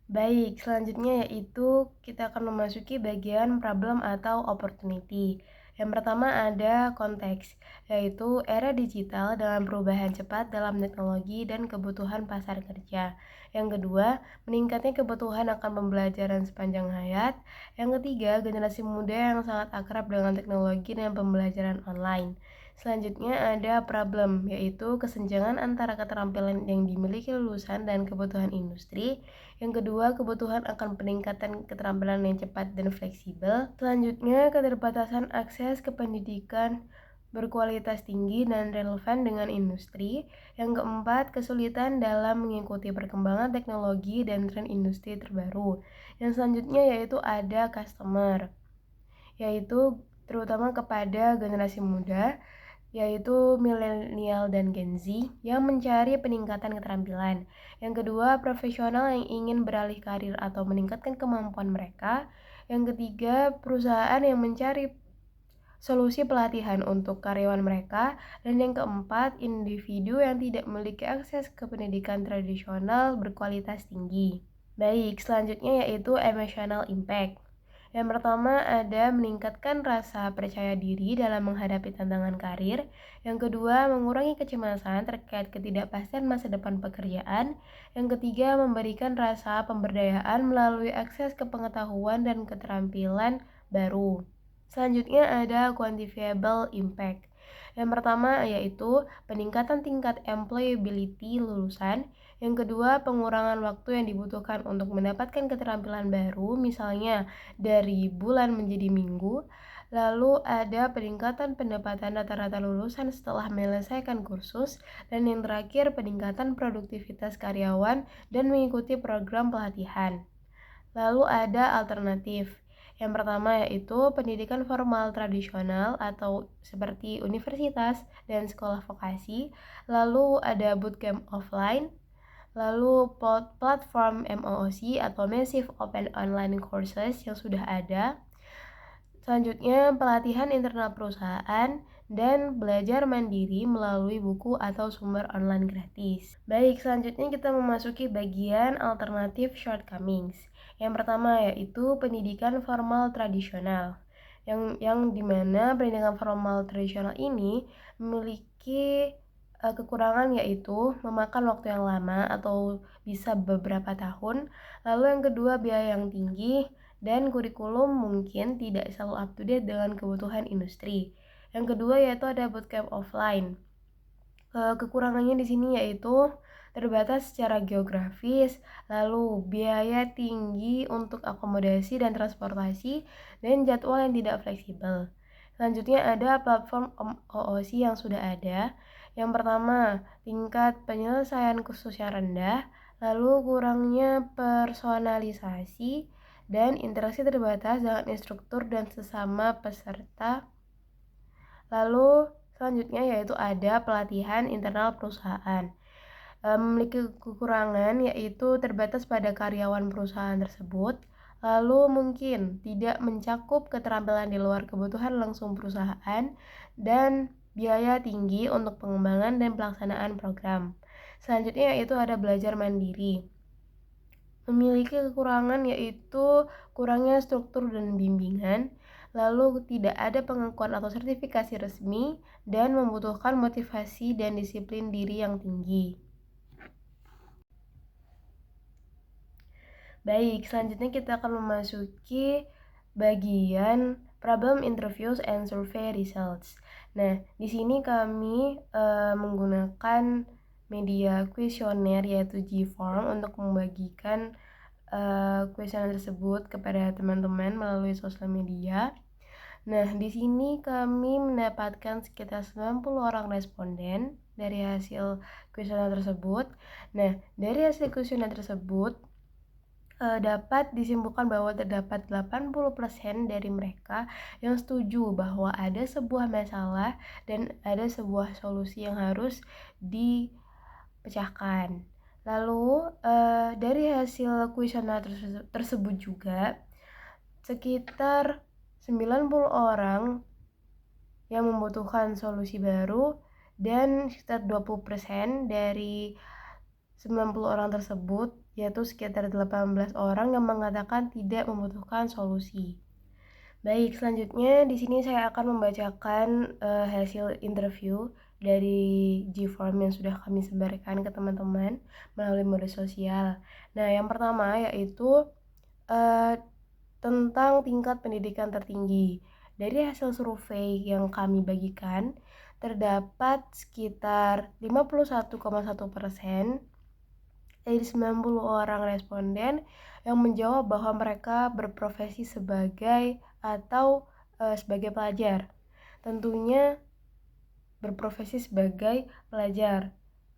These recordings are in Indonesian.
Baik, selanjutnya yaitu kita akan memasuki bagian problem atau opportunity. Yang pertama ada konteks, yaitu era digital dengan perubahan cepat dalam teknologi dan kebutuhan pasar kerja. Yang kedua, meningkatnya kebutuhan akan pembelajaran sepanjang hayat. Yang ketiga, generasi muda yang sangat akrab dengan teknologi dan pembelajaran online. Selanjutnya ada problem, yaitu kesenjangan antara keterampilan yang dimiliki lulusan dan kebutuhan industri. Yang kedua, kebutuhan akan peningkatan keterampilan yang cepat dan fleksibel. Selanjutnya, keterbatasan akses ke pendidikan berkualitas tinggi dan relevan dengan industri. Yang keempat, kesulitan dalam mengikuti perkembangan teknologi dan tren industri terbaru. Yang selanjutnya yaitu ada customer, yaitu terutama kepada generasi muda, yaitu milenial dan Gen Z yang mencari peningkatan keterampilan. Yang kedua, profesional yang ingin beralih karir atau meningkatkan kemampuan mereka. Yang ketiga, perusahaan yang mencari solusi pelatihan untuk karyawan mereka. Dan yang keempat, individu yang tidak memiliki akses ke pendidikan tradisional berkualitas tinggi. Baik, selanjutnya yaitu emotional impact. Yang pertama ada meningkatkan rasa percaya diri dalam menghadapi tantangan karir. Yang kedua, mengurangi kecemasan terkait ketidakpastian masa depan pekerjaan. Yang ketiga, memberikan rasa pemberdayaan melalui akses ke pengetahuan dan keterampilan baru. Selanjutnya ada quantifiable impact. Yang pertama yaitu peningkatan tingkat employability lulusan. Yang kedua, pengurangan waktu yang dibutuhkan untuk mendapatkan keterampilan baru, misalnya dari bulan menjadi minggu. Lalu ada peningkatan pendapatan rata-rata lulusan setelah menyelesaikan kursus. Dan yang terakhir, peningkatan produktivitas karyawan dan mengikuti program pelatihan. Lalu ada alternatif. Yang pertama yaitu pendidikan formal tradisional atau seperti universitas dan sekolah vokasi. Lalu ada bootcamp offline. Lalu platform MOOC atau Massive Open Online Courses yang sudah ada. Selanjutnya pelatihan internal perusahaan dan belajar mandiri melalui buku atau sumber online gratis. Baik, selanjutnya kita memasuki bagian alternatif shortcomings. Yang pertama yaitu pendidikan formal tradisional. Yang dimana pendidikan formal tradisional ini memiliki kekurangan yaitu memakan waktu yang lama atau bisa beberapa tahun. Lalu yang kedua, biaya yang tinggi dan kurikulum mungkin tidak selalu up to date dengan kebutuhan industri. Yang kedua yaitu ada bootcamp offline. Kekurangannya di sini yaitu terbatas secara geografis, lalu biaya tinggi untuk akomodasi dan transportasi, dan jadwal yang tidak fleksibel. Selanjutnya ada platform OOC yang sudah ada. Yang pertama, tingkat penyelesaian khususnya rendah, lalu kurangnya personalisasi, dan interaksi terbatas dengan instruktur dan sesama peserta. Lalu selanjutnya yaitu ada pelatihan internal perusahaan. Memiliki kekurangan yaitu terbatas pada karyawan perusahaan tersebut, lalu mungkin tidak mencakup keterampilan di luar kebutuhan langsung perusahaan, dan biaya tinggi untuk pengembangan dan pelaksanaan program. Selanjutnya yaitu ada belajar mandiri. Memiliki kekurangan yaitu kurangnya struktur dan bimbingan, lalu tidak ada pengakuan atau sertifikasi resmi, dan membutuhkan motivasi dan disiplin diri yang tinggi. Baik, selanjutnya kita akan memasuki bagian problem interviews and survey results. Nah, di sini kami menggunakan media kuesioner yaitu Gform untuk membagikan kuesioner tersebut kepada teman-teman melalui sosial media. Nah, di sini kami mendapatkan sekitar 90 orang responden dari hasil kuesioner tersebut. Nah, dari hasil kuesioner tersebut dapat disimpulkan bahwa terdapat 80% dari mereka yang setuju bahwa ada sebuah masalah dan ada sebuah solusi yang harus dipecahkan. Lalu dari hasil kuesioner tersebut juga sekitar 90 orang yang membutuhkan solusi baru, dan sekitar 20% dari 90 orang tersebut yaitu sekitar 18 orang yang mengatakan tidak membutuhkan solusi. Baik, selanjutnya di sini saya akan membacakan hasil interview dari G-Form yang sudah kami sebarkan ke teman-teman melalui media sosial. Nah, yang pertama yaitu tentang tingkat pendidikan tertinggi. Dari hasil survei yang kami bagikan, terdapat sekitar 51,1% dari 90 orang responden yang menjawab bahwa mereka berprofesi sebagai atau sebagai pelajar. Tentunya berprofesi sebagai pelajar,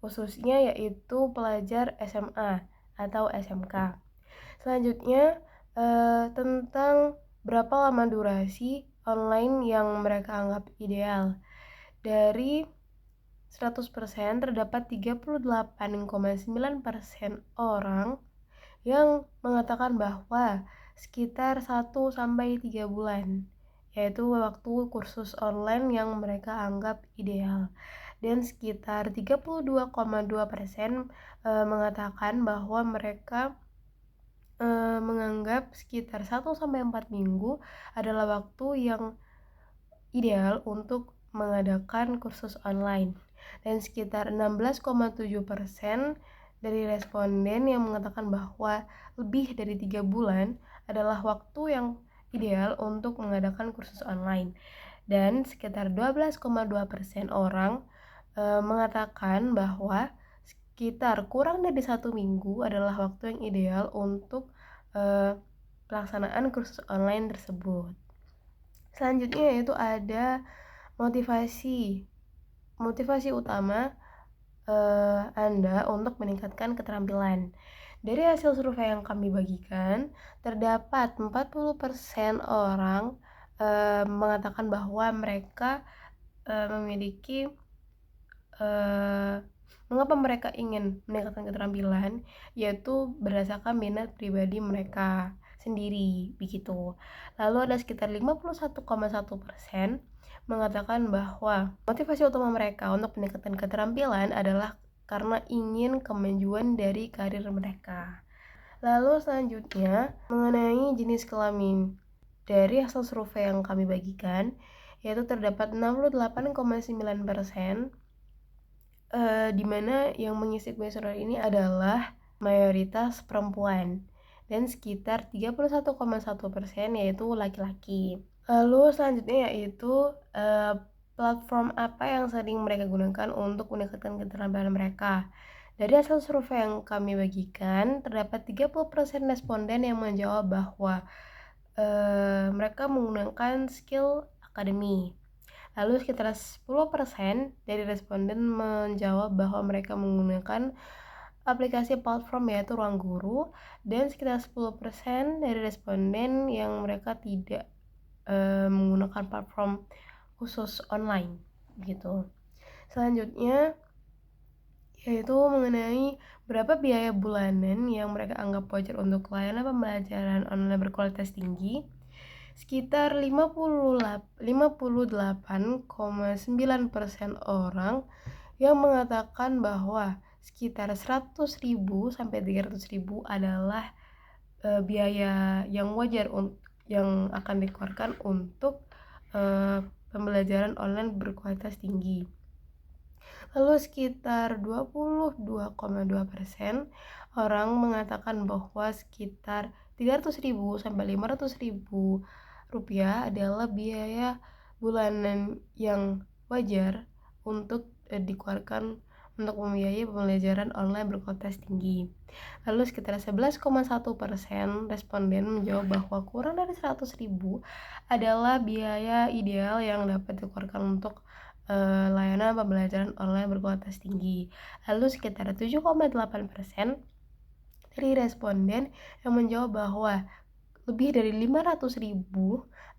khususnya yaitu pelajar SMA atau SMK. Selanjutnya tentang berapa lama durasi online yang mereka anggap ideal. Dari 100% terdapat 38,9% orang yang mengatakan bahwa sekitar 1-3 bulan, yaitu waktu kursus online yang mereka anggap ideal. Dan sekitar 32,2% mengatakan bahwa mereka menganggap sekitar 1-4 minggu adalah waktu yang ideal untuk mengadakan kursus online. Dan sekitar 16,7% dari responden yang mengatakan bahwa lebih dari 3 bulan adalah waktu yang ideal untuk mengadakan kursus online. Dan sekitar 12,2% orang mengatakan bahwa sekitar kurang dari 1 minggu adalah waktu yang ideal untuk pelaksanaan kursus online tersebut. Selanjutnya yaitu ada motivasi utama Anda untuk meningkatkan keterampilan. Dari hasil survei yang kami bagikan, terdapat 40% orang mengatakan bahwa mereka memiliki mengapa mereka ingin meningkatkan keterampilan, yaitu berdasarkan minat pribadi mereka sendiri, begitu. Lalu ada sekitar 51,1% mengatakan bahwa motivasi utama mereka untuk meningkatkan keterampilan adalah karena ingin kemajuan dari karir mereka. Lalu selanjutnya mengenai jenis kelamin. Dari hasil survei yang kami bagikan, yaitu terdapat 68,9% di mana yang mengisi kuesioner ini adalah mayoritas perempuan dan sekitar 31,1% yaitu laki-laki. Lalu selanjutnya yaitu platform apa yang sering mereka gunakan untuk meningkatkan keterampilan mereka. Dari hasil survei yang kami bagikan, terdapat 30% responden yang menjawab bahwa mereka menggunakan skill academy. Lalu sekitar 10% dari responden menjawab bahwa mereka menggunakan aplikasi platform yaitu Ruang Guru, dan sekitar 10% dari responden yang mereka tidak menggunakan platform khusus online gitu. Selanjutnya yaitu mengenai berapa biaya bulanan yang mereka anggap wajar untuk layanan pembelajaran online berkualitas tinggi. Sekitar 58,9% orang yang mengatakan bahwa sekitar 100.000 sampai 300.000 adalah biaya yang wajar yang akan dikeluarkan untuk pembelajaran online berkualitas tinggi. Lalu sekitar 22,2% orang mengatakan bahwa sekitar 300.000 sampai 500.000 rupiah adalah biaya bulanan yang wajar untuk dikeluarkan untuk membiayai pembelajaran online berkualitas tinggi. Lalu sekitar 11,1% responden menjawab bahwa kurang dari 100.000 adalah biaya ideal yang dapat dikeluarkan untuk layanan pembelajaran online berkualitas tinggi. Lalu sekitar 7,8% dari responden yang menjawab bahwa lebih dari 500.000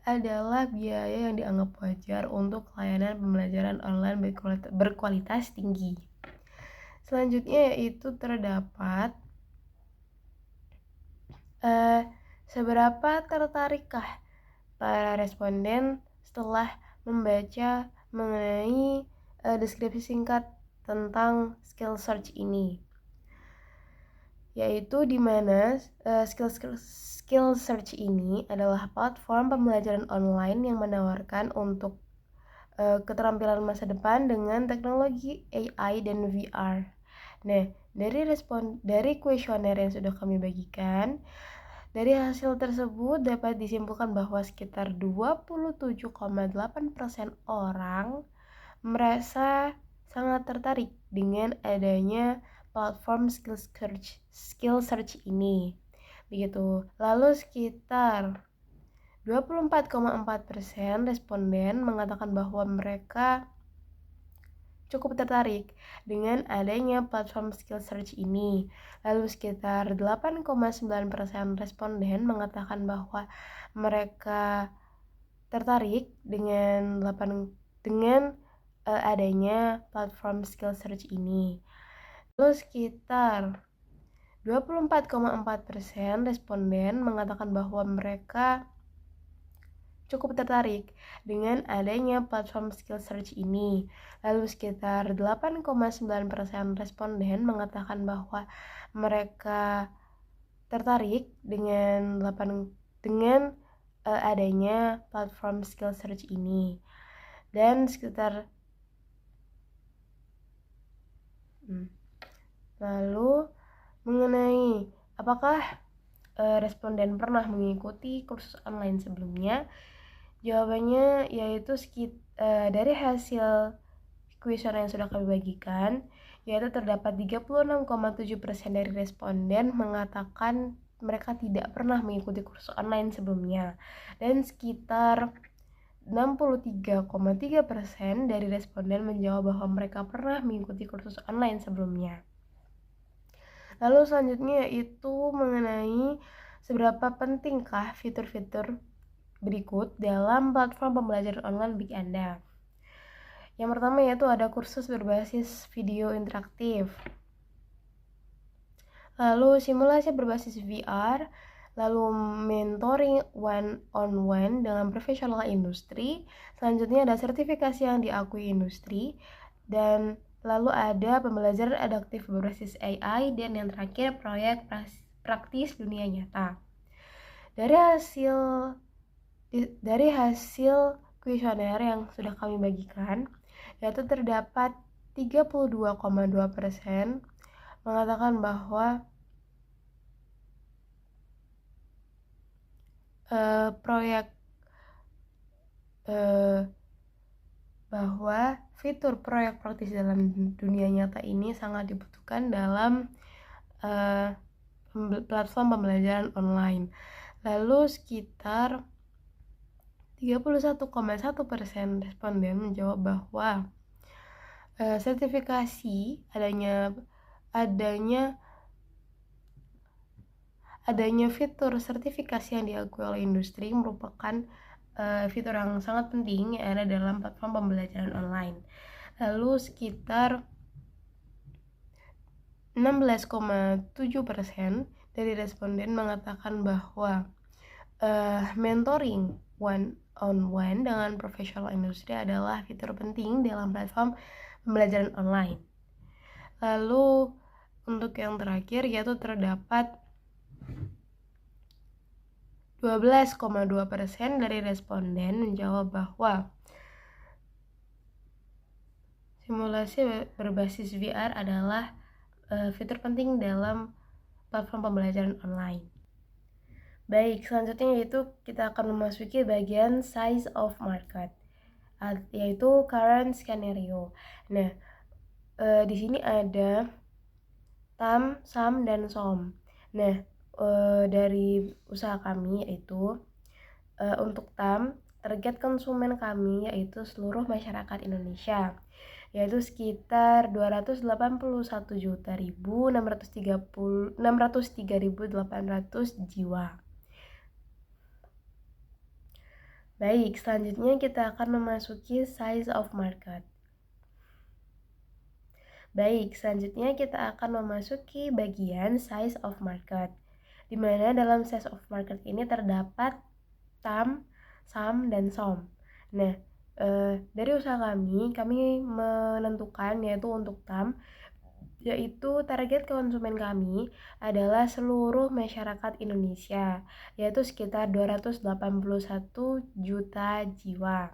adalah biaya yang dianggap wajar untuk layanan pembelajaran online berkualitas tinggi. Selanjutnya yaitu terdapat seberapa tertarikkah para responden setelah membaca mengenai deskripsi singkat tentang skill search ini. yaitu di mana skill search ini adalah platform pembelajaran online yang menawarkan untuk keterampilan masa depan dengan teknologi AI dan VR. Nah, dari kuesioner yang sudah kami bagikan, dari hasil tersebut dapat disimpulkan bahwa sekitar 27,8% orang merasa sangat tertarik dengan adanya platform skill search ini. Begitu. Lalu sekitar 24,4% responden mengatakan bahwa mereka cukup tertarik dengan adanya platform skill search ini. Lalu sekitar 8,9% responden mengatakan bahwa mereka tertarik dengan adanya platform skill search ini. Lalu sekitar 24,4% responden mengatakan bahwa mereka cukup tertarik dengan adanya platform skill search ini. Lalu sekitar 8,9% responden mengatakan bahwa mereka tertarik dengan adanya platform skill search ini. Dan sekitar lalu mengenai apakah responden pernah mengikuti kursus online sebelumnya, jawabannya yaitu dari hasil kuesioner yang sudah kami bagikan, yaitu terdapat 36,7% dari responden mengatakan mereka tidak pernah mengikuti kursus online sebelumnya, dan sekitar 63,3% dari responden menjawab bahwa mereka pernah mengikuti kursus online sebelumnya. Lalu selanjutnya yaitu mengenai seberapa pentingkah fitur-fitur berikut dalam platform pembelajaran online bagi Anda. Yang pertama yaitu ada kursus berbasis video interaktif, lalu simulasi berbasis VR, lalu mentoring one-on-one dengan profesional industri, selanjutnya ada sertifikasi yang diakui industri, dan lalu ada pembelajaran adaptif berbasis AI, dan yang terakhir proyek praktis dunia nyata. Dari hasil kuesioner yang sudah kami bagikan, yaitu terdapat 32,2% mengatakan bahwa fitur proyek praktis dalam dunia nyata ini sangat dibutuhkan dalam platform pembelajaran online. Lalu sekitar 31,1% responden menjawab bahwa sertifikasi adanya fitur sertifikasi yang diakui oleh industri merupakan fitur yang sangat penting yang ada dalam platform pembelajaran online. Lalu sekitar 16,7% dari responden mengatakan bahwa mentoring one-on-one dengan profesional industri adalah fitur penting dalam platform pembelajaran online. Lalu untuk yang terakhir yaitu terdapat 12,2% dari responden menjawab bahwa simulasi berbasis VR adalah fitur penting dalam platform pembelajaran online. Baik, selanjutnya yaitu kita akan memasuki bagian size of market, yaitu current scenario. Nah, di sini ada TAM, SAM, dan SOM. Nah, dari usaha kami yaitu untuk TAM, target konsumen kami yaitu seluruh masyarakat Indonesia, yaitu sekitar 281.603.800 jiwa. Baik, selanjutnya kita akan memasuki size of market. Baik, selanjutnya kita akan memasuki bagian size of market, di mana dalam size of market ini terdapat TAM, SAM, dan SOM. Nah, dari usaha kami menentukan yaitu untuk TAM yaitu target konsumen kami adalah seluruh masyarakat Indonesia, yaitu sekitar 281 juta jiwa.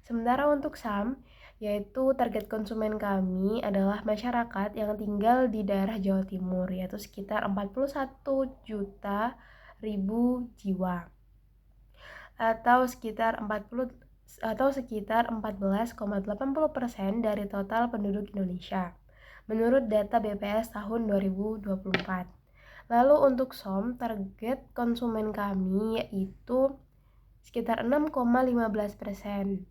Sementara untuk SAM, yaitu target konsumen kami adalah masyarakat yang tinggal di daerah Jawa Timur, yaitu sekitar 41 juta ribu jiwa, atau sekitar 14,80% dari total penduduk Indonesia, menurut data BPS tahun 2024. Lalu untuk SOM, target konsumen kami yaitu sekitar 6,15%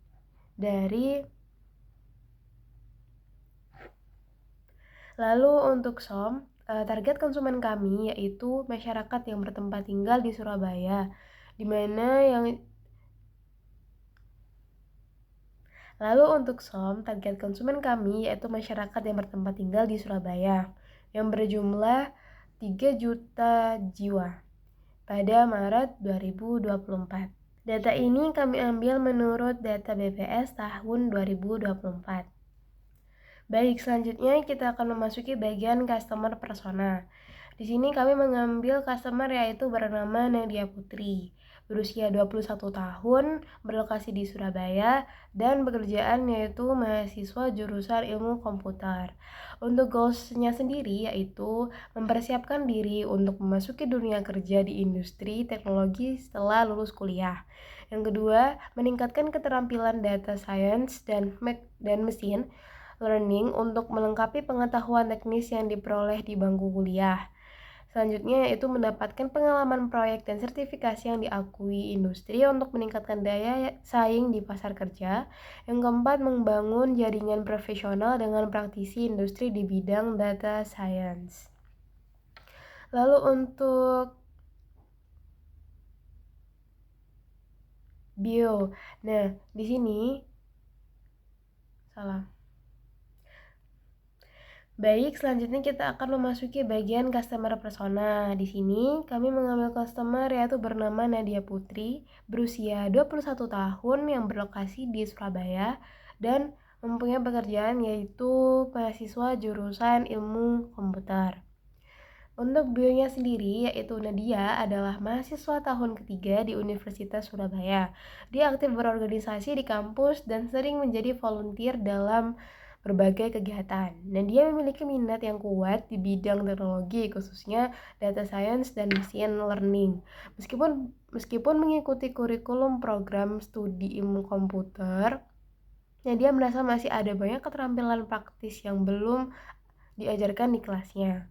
dari Lalu untuk SOM, target konsumen kami yaitu masyarakat yang bertempat tinggal di Surabaya, di mana yang Lalu untuk SOM, target konsumen kami yaitu masyarakat yang bertempat tinggal di Surabaya, yang berjumlah 3 juta jiwa pada Maret 2024. Data ini kami ambil menurut data BPS tahun 2024. Baik, selanjutnya kita akan memasuki bagian customer persona. Di sini kami mengambil customer yaitu bernama Nadia Putri, berusia 21 tahun, berlokasi di Surabaya, dan pekerjaan yaitu mahasiswa jurusan ilmu komputer. Untuk goals-nya sendiri yaitu mempersiapkan diri untuk memasuki dunia kerja di industri teknologi setelah lulus kuliah. Yang kedua, meningkatkan keterampilan data science dan mesin learning untuk melengkapi pengetahuan teknis yang diperoleh di bangku kuliah. Selanjutnya yaitu mendapatkan pengalaman proyek dan sertifikasi yang diakui industri untuk meningkatkan daya saing di pasar kerja. Yang keempat, membangun jaringan profesional dengan praktisi industri di bidang data science. Lalu untuk bio. Nah, di sini salah. Baik, selanjutnya kita akan memasuki bagian customer persona. Di sini kami mengambil customer yaitu bernama Nadia Putri, berusia 21 tahun yang berlokasi di Surabaya dan mempunyai pekerjaan yaitu mahasiswa jurusan ilmu komputer. Untuk bionya sendiri yaitu Nadia adalah mahasiswa tahun ketiga di Universitas Surabaya. Dia aktif berorganisasi di kampus dan sering menjadi volunteer dalam berbagai kegiatan. Dan dia memiliki minat yang kuat di bidang teknologi, khususnya data science dan machine learning. Meskipun mengikuti kurikulum program studi ilmu komputer, dia merasa masih ada banyak keterampilan praktis yang belum diajarkan di kelasnya.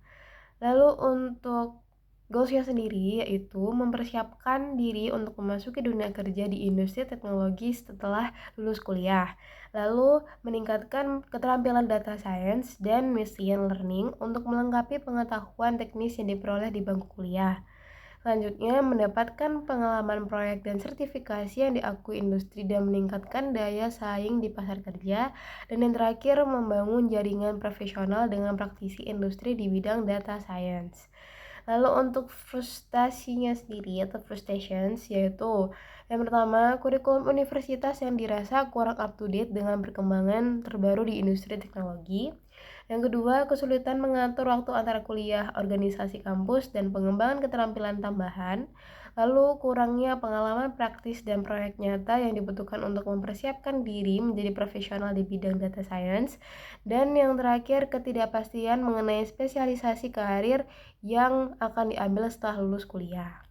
Lalu untuk goalsnya sendiri yaitu mempersiapkan diri untuk memasuki dunia kerja di industri teknologi setelah lulus kuliah. Lalu meningkatkan keterampilan data science dan machine learning untuk melengkapi pengetahuan teknis yang diperoleh di bangku kuliah. Selanjutnya, mendapatkan pengalaman proyek dan sertifikasi yang diakui industri dan meningkatkan daya saing di pasar kerja. Dan yang terakhir, membangun jaringan profesional dengan praktisi industri di bidang data science. Lalu untuk frustasinya sendiri atau frustrations yaitu yang pertama, kurikulum universitas yang dirasa kurang up to date dengan perkembangan terbaru di industri teknologi. Yang kedua, kesulitan mengatur waktu antara kuliah, organisasi kampus, dan pengembangan keterampilan tambahan. Lalu kurangnya pengalaman praktis dan proyek nyata yang dibutuhkan untuk mempersiapkan diri menjadi profesional di bidang data science. Dan yang terakhir, ketidakpastian mengenai spesialisasi karir yang akan diambil setelah lulus kuliah.